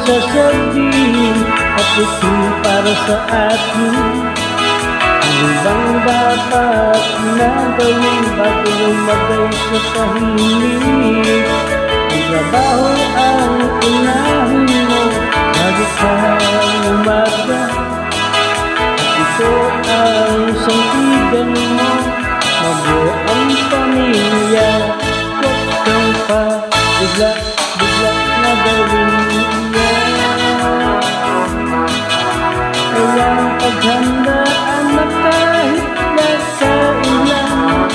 sasabihin at ito para sa atin. Ano bang dapat na gawin bago lumagay sa tahimik? Ang trabaho ang unahin mo bago ka umaga, at ito ang sandigan mo. Mabuo ang pamilya, huwag kang pa bigla na gawin yan. Kaya ang paghandaan na kahit nakailan,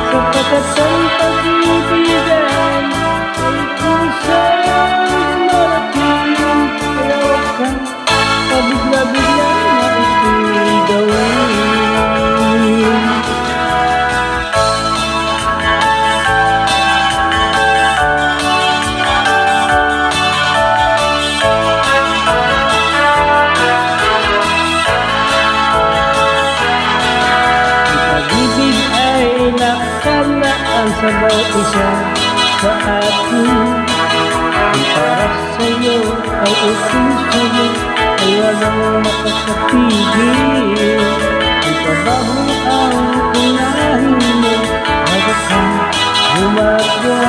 sapagkat ang pag-ibigan ay kusang marating. Kaya huwag kang pabigla-bigla na ito'y gawin. Sa bawat isa sa atin, ang para sa'yo ay ito sa'yo, ay walang makakapigil. Ang trabaho ang unahin mo bago ka umaga,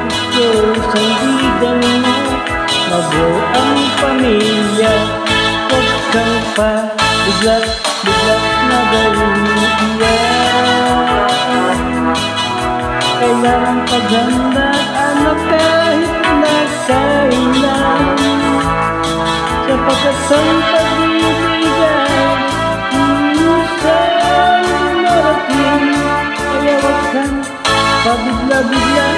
ito sandigan mo. Mabuo ang pamilya, huwag kang pa bigla na gawin yan. Kailangang paghandaan na kahit nakailan, sapagkat ang pag-ibigan minsan marating. Kaya huwag kang pabigla-bigla